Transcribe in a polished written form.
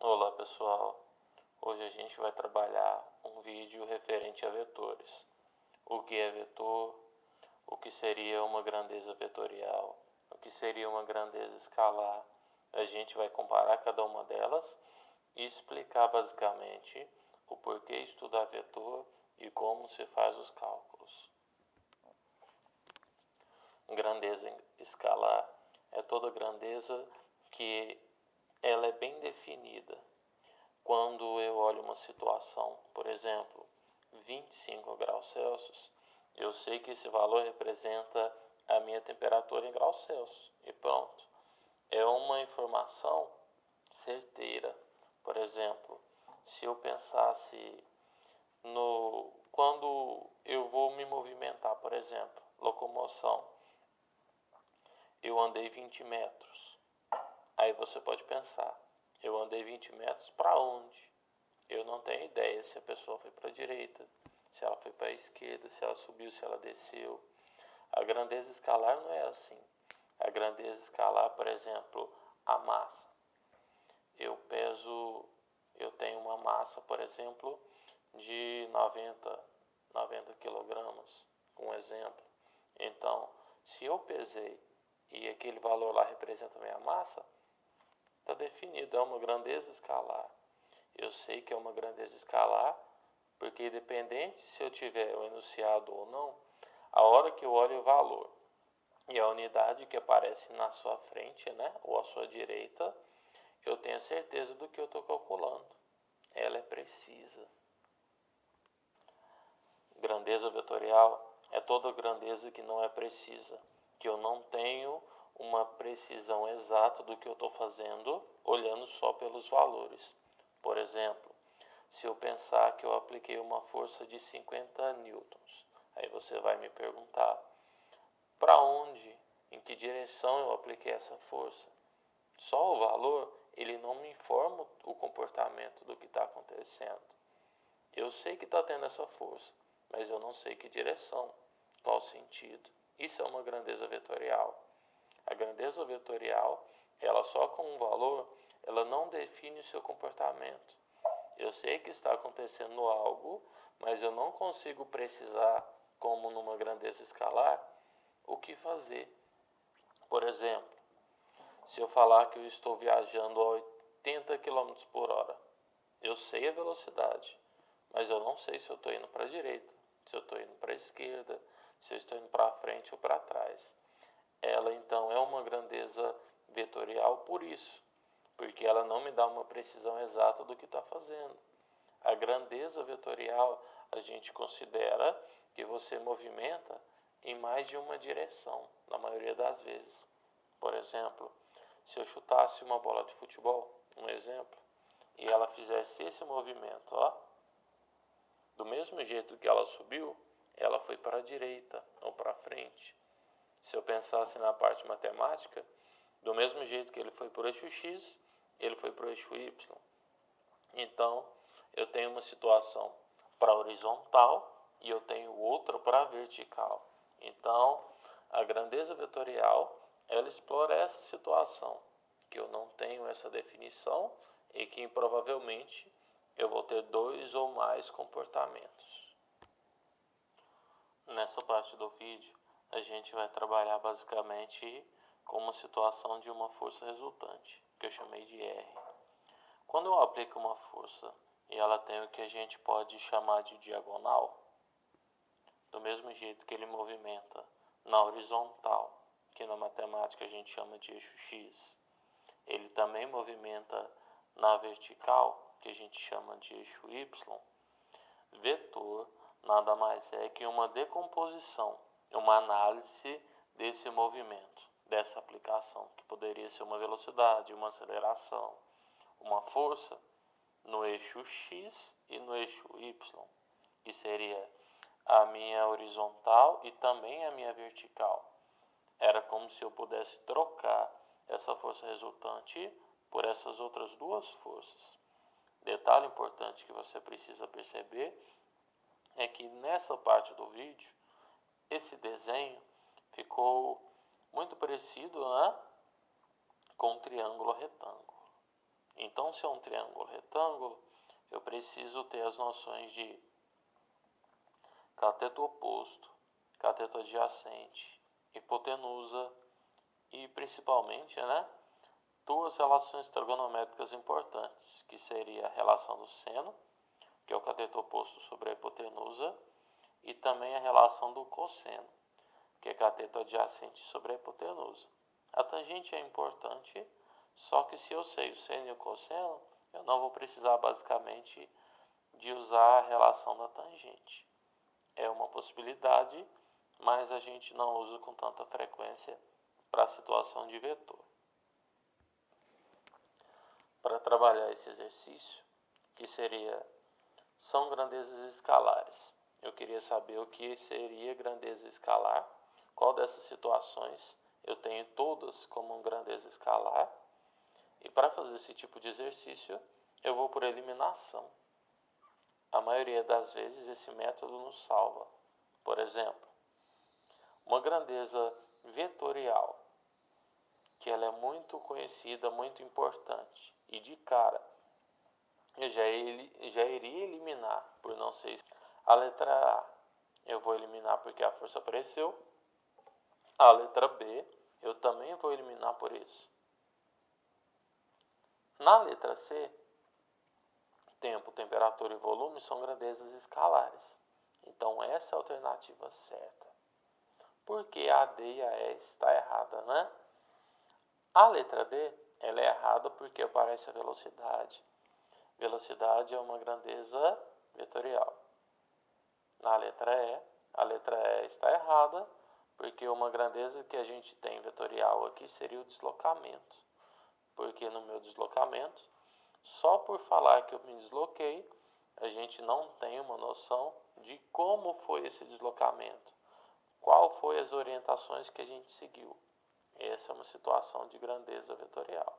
Olá pessoal, hoje a gente vai trabalhar um vídeo referente a vetores. O que é vetor, o que seria uma grandeza vetorial, o que seria uma grandeza escalar. A gente vai comparar cada uma delas e explicar basicamente o porquê estudar vetor e como se faz os cálculos. Grandeza escalar é toda grandeza que ela é bem definida. Quando eu olho uma situação, por exemplo, 25 graus Celsius, eu sei que esse valor representa a minha temperatura em graus Celsius. E pronto. É uma informação certeira. Por exemplo, se eu pensasse no quando eu vou me movimentar, por exemplo, locomoção, eu andei 20 metros. Aí você pode pensar, eu andei 20 metros para onde? Eu não tenho ideia se a pessoa foi para a direita, se ela foi para a esquerda, se ela subiu, se ela desceu. A grandeza escalar não é assim. A grandeza escalar, por exemplo, a massa. Eu tenho uma massa, por exemplo, de 90 quilogramas, um exemplo. Então, se eu pesei e aquele valor lá representa a minha massa, está definido, é uma grandeza escalar. Eu sei que é uma grandeza escalar, porque independente se eu tiver o enunciado ou não, a hora que eu olho o valor e a unidade que aparece na sua frente, né, ou à sua direita, eu tenho certeza do que eu estou calculando. Ela é precisa. Grandeza vetorial é toda grandeza que não é precisa, que eu não tenho uma precisão exata do que eu estou fazendo olhando só pelos valores. Por exemplo, se eu pensar que eu apliquei uma força de 50 newtons, aí você vai me perguntar, para onde, em que direção eu apliquei essa força? Só o valor, ele não me informa o comportamento do que está acontecendo. Eu sei que está tendo essa força, mas eu não sei que direção, qual sentido. Isso é uma grandeza vetorial. A grandeza vetorial, ela só com um valor, ela não define o seu comportamento. Eu sei que está acontecendo algo, mas eu não consigo precisar, como numa grandeza escalar, o que fazer. Por exemplo, se eu falar que eu estou viajando a 80 km por hora, eu sei a velocidade, mas eu não sei se eu estou indo para a direita, se eu estou indo para a esquerda, se eu estou indo para frente ou para trás. Ela então é uma grandeza vetorial por isso, porque ela não me dá uma precisão exata do que está fazendo. A grandeza vetorial a gente considera que você movimenta em mais de uma direção, na maioria das vezes. Por exemplo, se eu chutasse uma bola de futebol, um exemplo, e ela fizesse esse movimento, ó, do mesmo jeito que ela subiu, ela foi para a direita ou para frente. Se eu pensasse na parte matemática, do mesmo jeito que ele foi para o eixo X, ele foi para o eixo Y. Então, eu tenho uma situação para horizontal e eu tenho outra para vertical. Então, a grandeza vetorial, ela explora essa situação, que eu não tenho essa definição e que provavelmente eu vou ter dois ou mais comportamentos. Nessa parte do vídeo, a gente vai trabalhar basicamente com uma situação de uma força resultante, que eu chamei de R. Quando eu aplico uma força e ela tem o que a gente pode chamar de diagonal, do mesmo jeito que ele movimenta na horizontal, que na matemática a gente chama de eixo X, ele também movimenta na vertical, que a gente chama de eixo Y. Vetor nada mais é que uma decomposição, uma análise desse movimento, dessa aplicação, que poderia ser uma velocidade, uma aceleração, uma força no eixo X e no eixo Y, que seria a minha horizontal e também a minha vertical. Era como se eu pudesse trocar essa força resultante por essas outras duas forças. Detalhe importante que você precisa perceber é que nessa parte do vídeo, esse desenho ficou muito parecido, né, com um triângulo retângulo. Então, não ser um triângulo retângulo, eu preciso ter as noções de cateto oposto, cateto adjacente, hipotenusa e principalmente, duas relações trigonométricas importantes, que seria a relação do seno, que é o cateto oposto sobre a hipotenusa, e também a relação do cosseno, que é cateto adjacente sobre a hipotenusa. A tangente é importante, só que se eu sei o seno e o cosseno, eu não vou precisar basicamente de usar a relação da tangente. É uma possibilidade, mas a gente não usa com tanta frequência para a situação de vetor. Para trabalhar esse exercício, que são grandezas escalares. Eu queria saber o que seria grandeza escalar, qual dessas situações eu tenho todas como grandeza escalar. E para fazer esse tipo de exercício, eu vou por eliminação. A maioria das vezes esse método nos salva. Por exemplo, uma grandeza vetorial, que ela é muito conhecida, muito importante, e de cara eu já iria eliminar por não ser a letra A. Eu vou eliminar porque a força apareceu. A letra B eu também vou eliminar por isso. Na letra C, tempo, temperatura e volume são grandezas escalares. Então essa é a alternativa certa. Porque a D e a E está errada, A letra D ela é errada porque aparece a velocidade. Velocidade é uma grandeza vetorial. Na letra E, a letra E está errada porque uma grandeza que a gente tem vetorial aqui seria o deslocamento. Porque no meu deslocamento, só por falar que eu me desloquei, a gente não tem uma noção de como foi esse deslocamento, qual foi as orientações que a gente seguiu. Essa é uma situação de grandeza vetorial.